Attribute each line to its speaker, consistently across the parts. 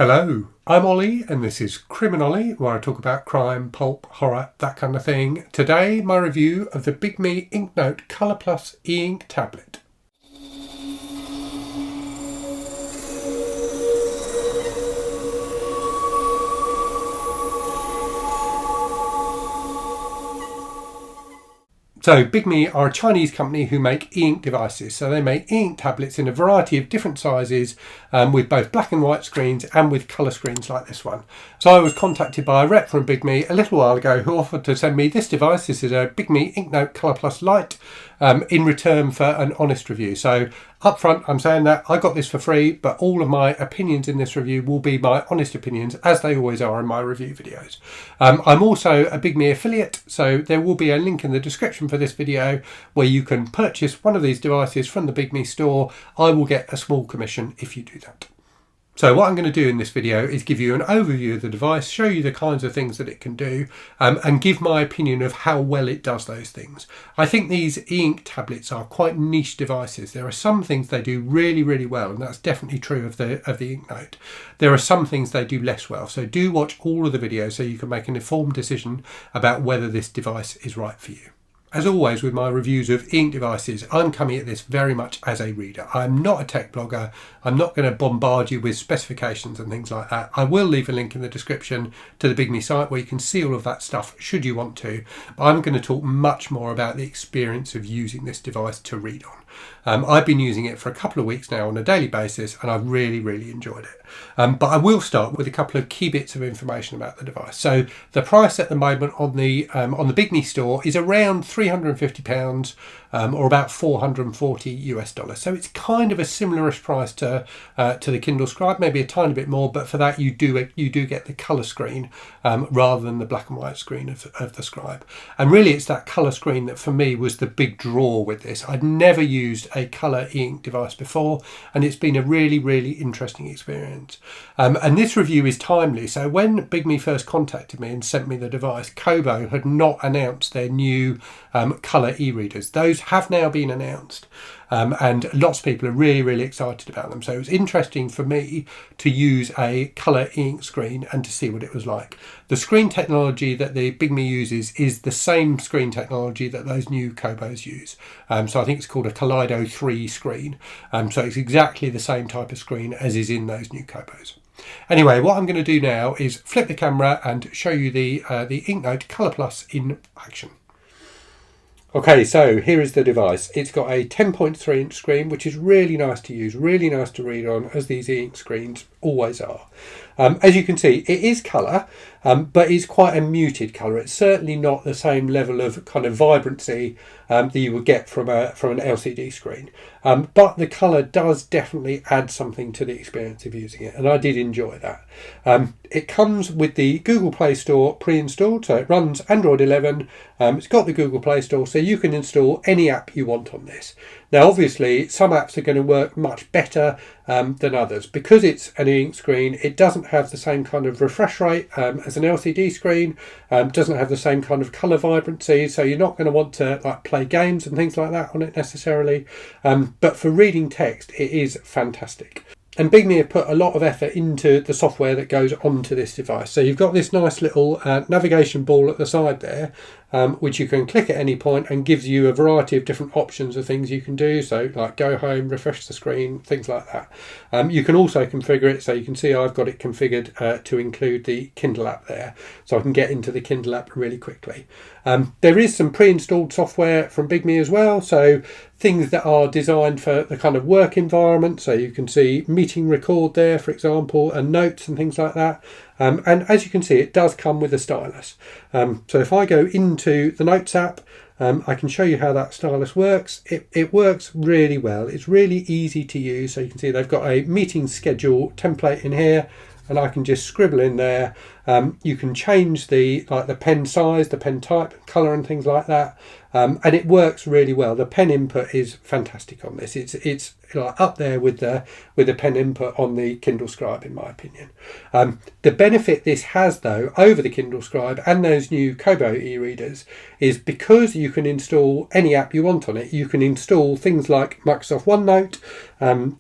Speaker 1: Hello, I'm Ollie and this is Criminolly, where I talk about crime, pulp, horror, that kind of thing. Today, my review of the Bigme Inknote Color Plus e-ink tablet. So Bigme are a Chinese company who make e-ink devices. So they make e-ink tablets in a variety of different sizes with both black and white screens and with colour screens like this one. So I was contacted by a rep from Bigme a little while ago who offered to send me this device. This is a Bigme Inknote Color Plus Lite in return for an honest review. So up front, I'm saying that I got this for free, but all of my opinions in this review will be my honest opinions, as they always are in my review videos. I'm also a Bigme affiliate, so there will be a link in the description for this video where you can purchase one of these devices from the Bigme store. I will get a small commission if you do that. So what I'm going to do in this video is give you an overview of the device, show you the kinds of things that it can do, and give my opinion of how well it does those things. I think these e-ink tablets are quite niche devices. There are some things they do really, really well, and that's definitely true of the Inknote. There are some things they do less well, so do watch all of the videos so you can make an informed decision about whether this device is right for you. As always with my reviews of e-ink devices, I'm coming at this very much as a reader. I'm not a tech blogger. I'm not going to bombard you with specifications and things like that. I will leave a link in the description to the Bigme site where you can see all of that stuff should you want to. But I'm going to talk much more about the experience of using this device to read on. I've been using it for a couple of weeks now on a daily basis and I've really, really enjoyed it. But I will start with a couple of key bits of information about the device. So the price at the moment on the Bigme store is around £350 or about $440 US. So it's kind of a similarish price to the Kindle Scribe, maybe a tiny bit more, but for that you do get the colour screen rather than the black and white screen of the Scribe. And really it's that colour screen that for me was the big draw with this. I'd never used a colour e-ink device before and it's been a really, really interesting experience. And this review is timely. So when Bigme first contacted me and sent me the device, Kobo had not announced their new colour e-readers. Those have now been announced. And lots of people are really, really excited about them. So it was interesting for me to use a colour e-ink screen and to see what it was like. The screen technology that the Bigme uses is the same screen technology that those new Kobos use. So I think it's called a Kaleido 3 screen. So it's exactly the same type of screen as is in those new Kobos. Anyway, what I'm going to do now is flip the camera and show you the Inknote Color Plus in action. Okay, so here is the device. It's got a 10.3 inch screen, which is really nice to use, really nice to read on, as these e-ink screens always are. As you can see, it is colour, but it's quite a muted colour. It's certainly not the same level of kind of vibrancy that you would get from an LCD screen. But the colour does definitely add something to the experience of using it, and I did enjoy that. It comes with the Google Play Store pre-installed, so it runs Android 11. It's got the Google Play Store, so you can install any app you want on this. Now, obviously, some apps are going to work much better than others. Because it's an e-ink screen, it doesn't have the same kind of refresh rate as an LCD screen, doesn't have the same kind of colour vibrancy, so you're not going to want to like play games and things like that on it necessarily. But for reading text, it is fantastic. And Bigme have put a lot of effort into the software that goes onto this device. So you've got this nice little navigation ball at the side there, which you can click at any point and gives you a variety of different options of things you can do. So like go home, refresh the screen, things like that. You can also configure it. So you can see I've got it configured to include the Kindle app there. So I can get into the Kindle app really quickly. There is some pre-installed software from Bigme as well. So things that are designed for the kind of work environment. So you can see meeting record there, for example, and notes and things like that. And as you can see, it does come with a stylus. So if I go into the Notes app, I can show you how that stylus works. It works really well. It's really easy to use. So you can see they've got a meeting schedule template in here, and I can just scribble in there. You can change the pen size, the pen type, colour and things like that. and it works really well. The pen input is fantastic on this. It's like up there with the pen input on the Kindle Scribe, in my opinion. The benefit this has, though, over the Kindle Scribe and those new Kobo e-readers is because you can install any app you want on it. You can install things like Microsoft OneNote.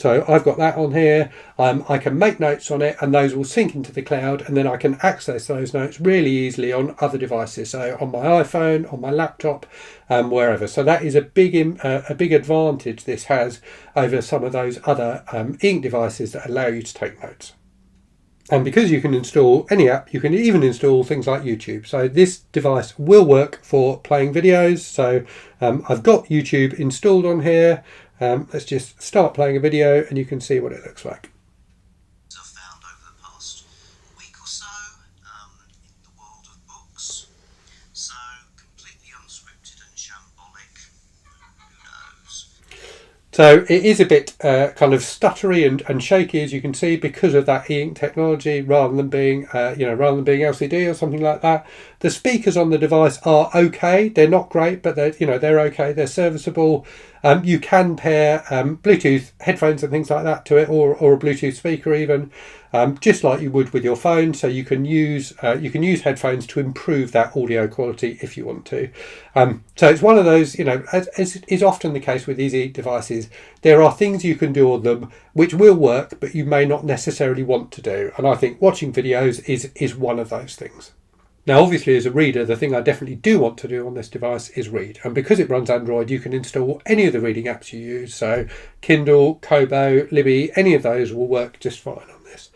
Speaker 1: So I've got that on here. I can make notes on it, and those will sync into the cloud, and then I can access those notes really easily on other devices. So on my iPhone, on my laptop, wherever. So that is a big advantage this has over some of those other ink devices that allow you to take notes. And because you can install any app, you can even install things like YouTube. So this device will work for playing videos. So I've got YouTube installed on here. Let's just start playing a video and you can see what it looks like.
Speaker 2: I've found over the past week or so in the world of books. So completely unscripted and shambolic. Who knows?
Speaker 1: So it is a bit kind of stuttery and shaky, as you can see, because of that e-ink technology, rather than being LCD or something like that. The speakers on the device are okay. They're not great, but they're okay. They're serviceable. You can pair Bluetooth headphones and things like that to it, or a Bluetooth speaker even, just like you would with your phone. So you can use headphones to improve that audio quality if you want to. So it's one of those, as is often the case with these devices, there are things you can do on them which will work, but you may not necessarily want to do. And I think watching videos is one of those things. Now, obviously, as a reader, the thing I definitely do want to do on this device is read. And because it runs Android, you can install any of the reading apps you use. So Kindle, Kobo, Libby, any of those will work just fine on this.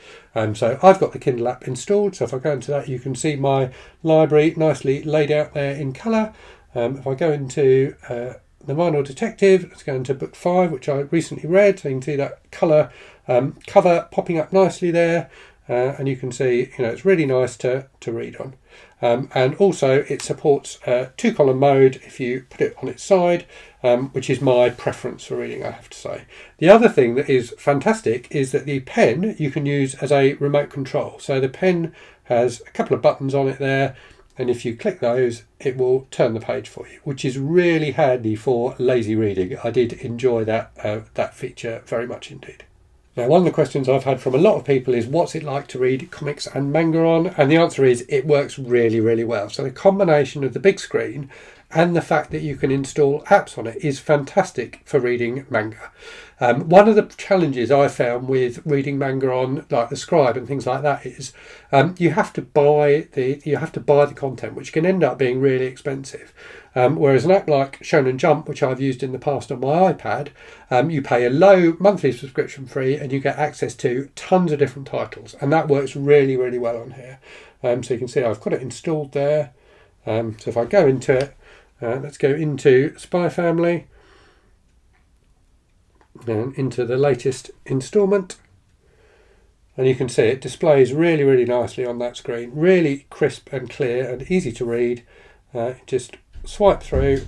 Speaker 1: So I've got the Kindle app installed. So if I go into that, you can see my library nicely laid out there in colour. If I go into The Minor Detective, let's go into book 5, which I recently read. So you can see that colour cover popping up nicely there. And you can see, it's really nice to read on. And also it supports two-column mode if you put it on its side, which is my preference for reading, I have to say. The other thing that is fantastic is that the pen you can use as a remote control. So the pen has a couple of buttons on it there, and if you click those, it will turn the page for you, which is really handy for lazy reading. I did enjoy that feature very much indeed. Now, one of the questions I've had from a lot of people is what's it like to read comics and manga on? And the answer is it works really, really well. So the combination of the big screen and the fact that you can install apps on it is fantastic for reading manga. One of the challenges I found with reading manga on like the Scribe and things like that is you have to buy the content, which can end up being really expensive. Whereas an app like Shonen Jump, which I've used in the past on my iPad, you pay a low monthly subscription fee and you get access to tons of different titles, and that works really, really well on here. So you can see I've got it installed there. So if I go into it, let's go into Spy Family and into the latest instalment, and you can see it displays really, really nicely on that screen, really crisp and clear and easy to read. Just swipe through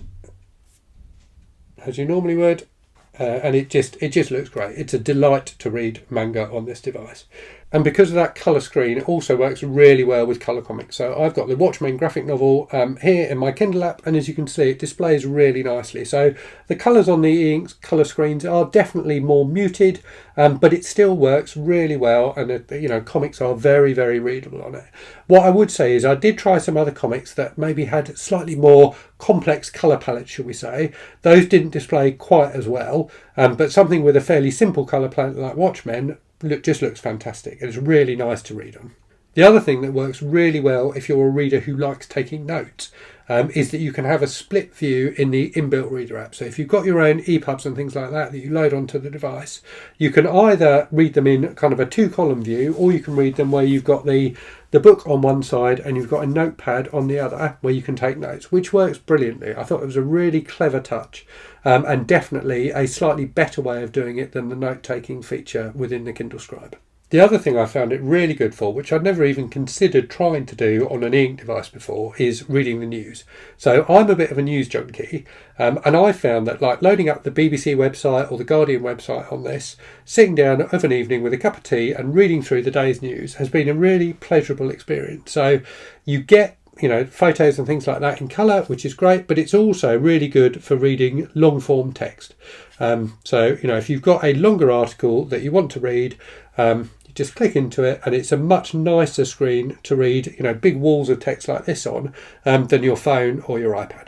Speaker 1: as you normally would, and it just looks great. It's a delight to read manga on this device. And because of that colour screen, it also works really well with colour comics. So I've got the Watchmen graphic novel here in my Kindle app, and as you can see, it displays really nicely. So the colours on the e-ink colour screens are definitely more muted, but it still works really well, and comics are very, very readable on it. What I would say is I did try some other comics that maybe had slightly more complex colour palettes, shall we say. Those didn't display quite as well, but something with a fairly simple colour palette like Watchmen just looks fantastic. It's really nice to read on. The other thing that works really well if you're a reader who likes taking notes is that you can have a split view in the inbuilt reader app. So if you've got your own EPUBs and things like that you load onto the device, you can either read them in kind of a two-column view, or you can read them where you've got the book on one side and you've got a notepad on the other where you can take notes, which works brilliantly. I thought it was a really clever touch, and definitely a slightly better way of doing it than the note-taking feature within the Kindle Scribe. The other thing I found it really good for, which I'd never even considered trying to do on an e-ink device before, is reading the news. So I'm a bit of a news junkie, and I found that like loading up the BBC website or the Guardian website on this, sitting down of an evening with a cup of tea and reading through the day's news has been a really pleasurable experience. So you get you know, photos and things like that in colour, which is great, but it's also really good for reading long form text. So, you know, if you've got a longer article that you want to read, you just click into it, and it's a much nicer screen to read, you know, big walls of text like this on than your phone or your iPad.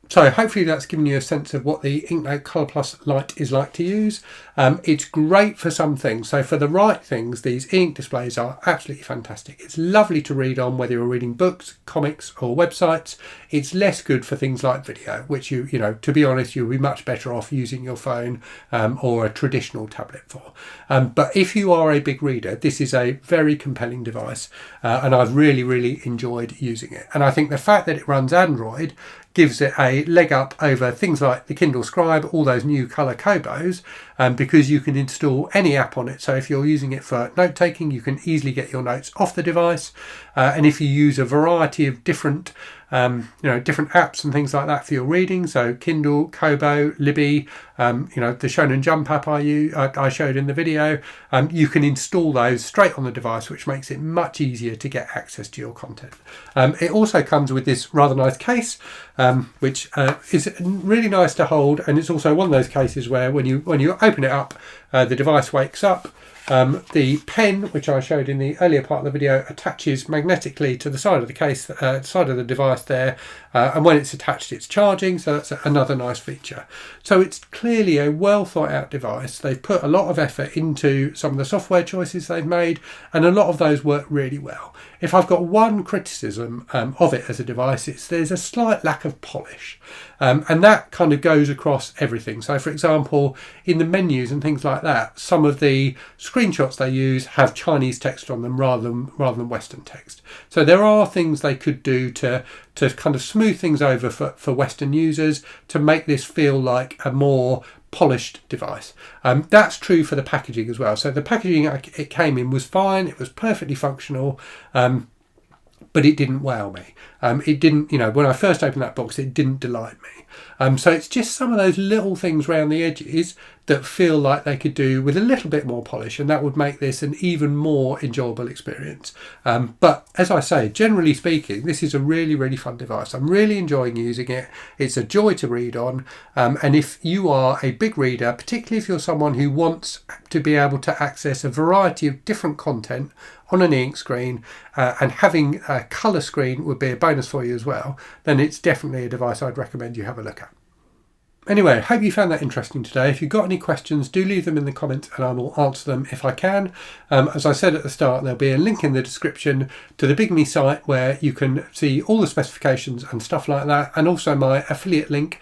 Speaker 1: So hopefully that's given you a sense of what the Inknote Color Plus Lite is like to use. It's great for some things. So for the right things, these ink displays are absolutely fantastic. It's lovely to read on, whether you're reading books, comics or websites. It's less good for things like video, which you know, to be honest, you'll be much better off using your phone or a traditional tablet for. But if you are a big reader, this is a very compelling device, and I've really enjoyed using it. And I think the fact that it runs Android gives it a leg up over things like the Kindle Scribe, all those new colour Kobos, because you can install any app on it. So if you're using it for note taking, you can easily get your notes off the device. And if you use a variety of different different apps and things like that for your reading, so Kindle, Kobo, Libby, the Shonen Jump app I showed in the video, you can install those straight on the device, which makes it much easier to get access to your content. It also comes with this rather nice case, which is really nice to hold, and it's also one of those cases where when you open it up, the device wakes up. The pen, which I showed in the earlier part of the video, attaches magnetically to the side of the case, side of the device there, and when it's attached it's charging, so that's another nice feature. So it's clearly a well thought out device. They've put a lot of effort into some of the software choices they've made, and a lot of those work really well. If I've got one criticism of it as a device, there's a slight lack of polish, and that kind of goes across everything. So for example, in the menus and things like that, some of the screenshots they use have Chinese text on them rather than Western text. So there are things they could do to kind of smooth things over for Western users to make this feel like a more polished device. That's true for the packaging as well. So the packaging it came in was fine, it was perfectly functional, but it didn't wow me. It didn't, when I first opened that box, it didn't delight me. So it's just some of those little things around the edges that feel like they could do with a little bit more polish, and that would make this an even more enjoyable experience. But as I say, generally speaking, this is a really fun device. I'm really enjoying using it. It's a joy to read on, and if you are a big reader, particularly if you're someone who wants to be able to access a variety of different content on an ink screen, and having a colour screen would be a bonus for you as well, then it's definitely a device I'd recommend you have a look at. Anyway, hope you found that interesting today. If you've got any questions, do leave them in the comments and I will answer them if I can. As I said at the start, there'll be a link in the description to the Bigme site where you can see all the specifications and stuff like that, and also my affiliate link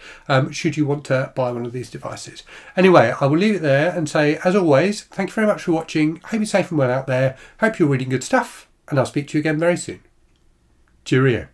Speaker 1: should you want to buy one of these devices. Anyway, I will leave it there and say, as always, thank you very much for watching. Hope you're safe and well out there. Hope you're reading good stuff, and I'll speak to you again very soon. Cheerio.